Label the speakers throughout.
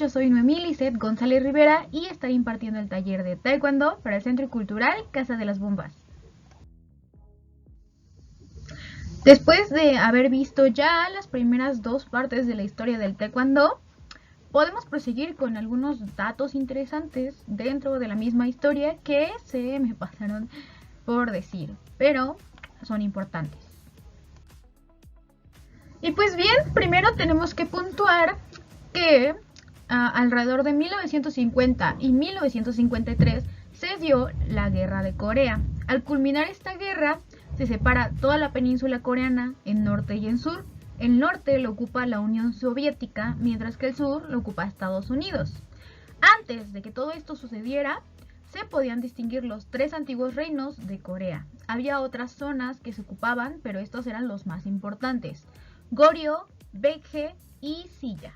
Speaker 1: yo soy Noemí Lizeth González Rivera y estaré impartiendo el taller de Taekwondo para el Centro Cultural Casa de las Bombas. Después de haber visto ya las primeras dos partes de la historia del Taekwondo, podemos proseguir con algunos datos interesantes dentro de la misma historia que se me pasaron por decir, pero son importantes. Y pues bien, primero tenemos que puntuar que alrededor de 1950 y 1953 se dio la Guerra de Corea. Al culminar esta guerra, se separa toda la península coreana en norte y en sur. El norte lo ocupa la Unión Soviética, mientras que el sur lo ocupa Estados Unidos. Antes de que todo esto sucediera, se podían distinguir los tres antiguos reinos de Corea. Había otras zonas que se ocupaban, pero estos eran los más importantes: Goryeo, Baekje y Silla.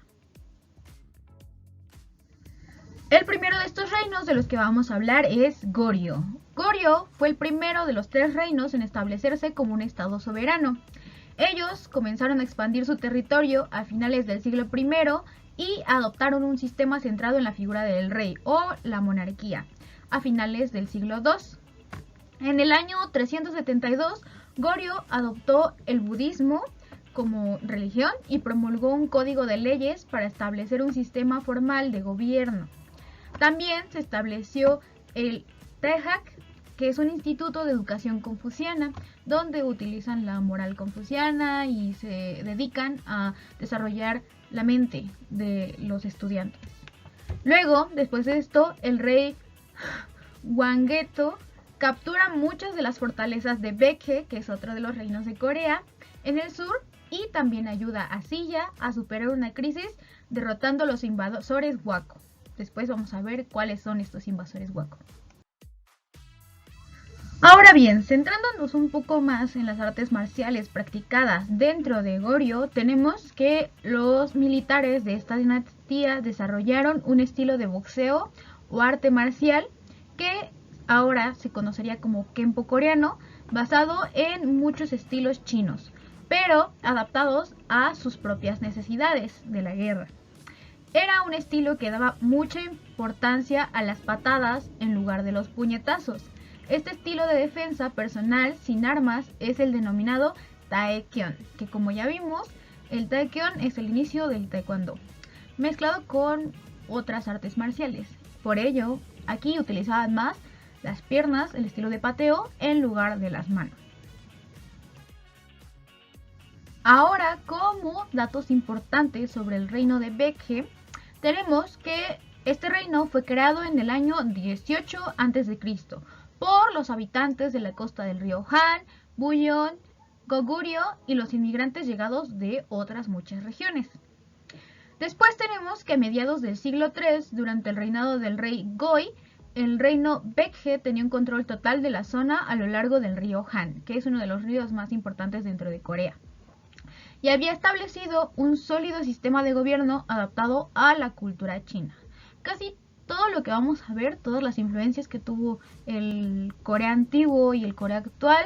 Speaker 1: El primero de estos reinos de los que vamos a hablar es Goryeo. Goryeo fue el primero de los tres reinos en establecerse como un estado soberano. Ellos comenzaron a expandir su territorio a finales del siglo I y adoptaron un sistema centrado en la figura del rey o la monarquía a finales del siglo II. En el año 372, Goryeo adoptó el budismo como religión y promulgó un código de leyes para establecer un sistema formal de gobierno. También se estableció el Taehak, que es un instituto de educación confuciana, donde utilizan la moral confuciana y se dedican a desarrollar la mente de los estudiantes. Luego, después de esto, el rey Hwanghae-to captura muchas de las fortalezas de Baekje, que es otro de los reinos de Corea, en el sur, y también ayuda a Silla a superar una crisis derrotando a los invasores Wako. Después vamos a ver cuáles son estos invasores Wako. Ahora bien, centrándonos un poco más en las artes marciales practicadas dentro de Goryeo, tenemos que los militares de esta dinastía desarrollaron un estilo de boxeo o arte marcial que ahora se conocería como Kenpo coreano, basado en muchos estilos chinos, pero adaptados a sus propias necesidades de la guerra. Era un estilo que daba mucha importancia a las patadas en lugar de los puñetazos. Este estilo de defensa personal sin armas es el denominado Taekyon, que como ya vimos, el Taekyon es el inicio del Taekwondo, mezclado con otras artes marciales. Por ello, aquí utilizaban más las piernas, el estilo de pateo, en lugar de las manos. Ahora, como datos importantes sobre el reino de Baekje, tenemos que este reino fue creado en el año 18 a.C. por los habitantes de la costa del río Han, Buyeon, Goguryeo y los inmigrantes llegados de otras muchas regiones. Después tenemos que a mediados del siglo III, durante el reinado del rey Goi, el reino Baekje tenía un control total de la zona a lo largo del río Han, que es uno de los ríos más importantes dentro de Corea, y había establecido un sólido sistema de gobierno adaptado a la cultura china. Casi todo lo que vamos a ver, todas las influencias que tuvo el Corea antiguo y el Corea actual,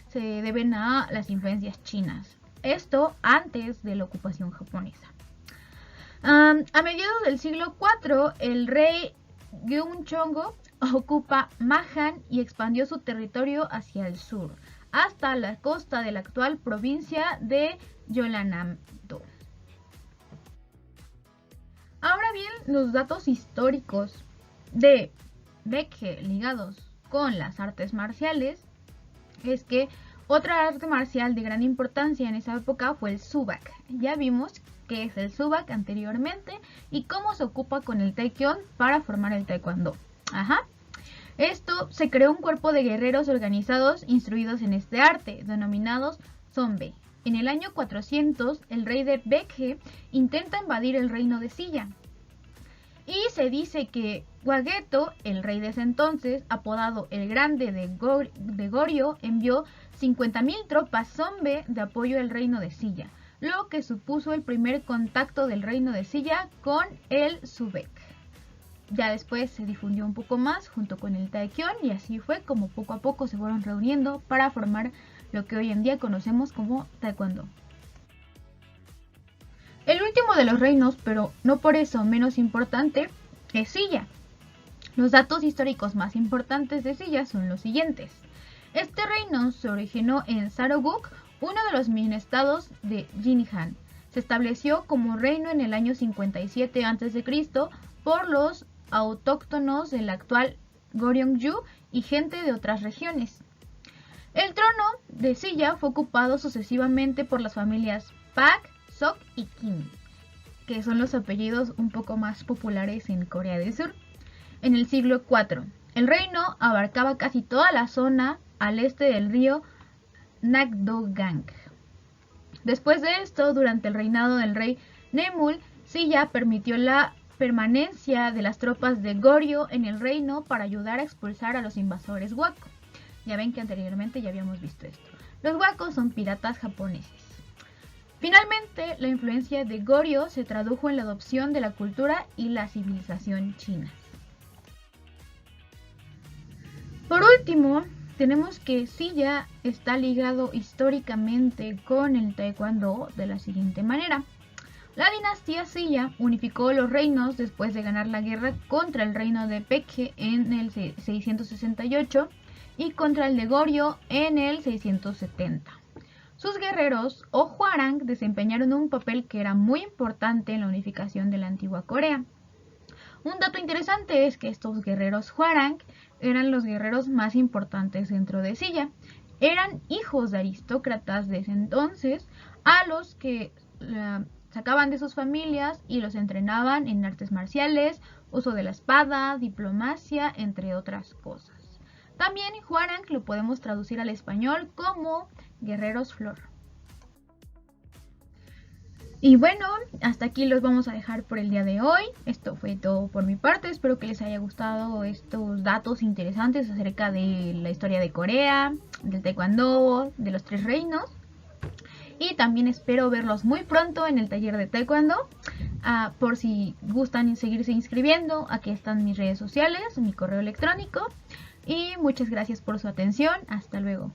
Speaker 1: se deben a las influencias chinas. Esto antes de la ocupación japonesa. A mediados del siglo IV, el rey Gyeongchongo ocupa Mahan y expandió su territorio hacia el sur, hasta la costa de la actual provincia de Jeollanam-do. Ahora bien, los datos históricos de Baekje ligados con las artes marciales es que otra arte marcial de gran importancia en esa época fue el Subak. Ya vimos qué es el Subak anteriormente y cómo se ocupa con el Taekyon para formar el Taekwondo. Esto se creó un cuerpo de guerreros organizados instruidos en este arte, denominados Sonbae. En el año 400, el rey de Baekje intenta invadir el reino de Silla. Y se dice que Hwanghae-to, el rey de ese entonces, apodado el Grande de Goryeo, envió 50.000 tropas Sonbae de apoyo al reino de Silla, lo que supuso el primer contacto del reino de Silla con el Subek. Ya después se difundió un poco más junto con el Taekyon y así fue como poco a poco se fueron reuniendo para formar lo que hoy en día conocemos como Taekwondo. El último de los reinos, pero no por eso menos importante, es Silla. Los datos históricos más importantes de Silla son los siguientes. Este reino se originó en Sarawak, uno de los mini-estados de Jinhan. Se estableció como reino en el año 57 a.C. por los autóctonos del actual Goryeo y gente de otras regiones. El trono de Silla fue ocupado sucesivamente por las familias Pak, Sok y Kim, que son los apellidos un poco más populares en Corea del Sur. En el siglo IV, el reino abarcaba casi toda la zona al este del río Nakdogang. Después de esto, durante el reinado del rey Nemul, Silla permitió la permanencia de las tropas de Goryeo en el reino para ayudar a expulsar a los invasores Wako. Ya ven que anteriormente ya habíamos visto esto. Los Wako son piratas japoneses. Finalmente, la influencia de Goryeo se tradujo en la adopción de la cultura y la civilización china. Por último, tenemos que Silla está ligado históricamente con el taekwondo de la siguiente manera. La dinastía Silla unificó los reinos después de ganar la guerra contra el reino de Baekje en el 668 y contra el de Goryeo en el 670. Sus guerreros o Hwarang desempeñaron un papel que era muy importante en la unificación de la antigua Corea. Un dato interesante es que estos guerreros Hwarang eran los guerreros más importantes dentro de Silla. Eran hijos de aristócratas de ese entonces a los que sacaban de sus familias y los entrenaban en artes marciales, uso de la espada, diplomacia, entre otras cosas. También Hwarang lo podemos traducir al español como guerreros flor. Y bueno, hasta aquí los vamos a dejar por el día de hoy. Esto fue todo por mi parte. Espero que les haya gustado estos datos interesantes acerca de la historia de Corea, del taekwondo, de los 3 reinos. Y también espero verlos muy pronto en el taller de taekwondo. Por si gustan seguirse inscribiendo, aquí están mis redes sociales, mi correo electrónico. Y muchas gracias por su atención. Hasta luego.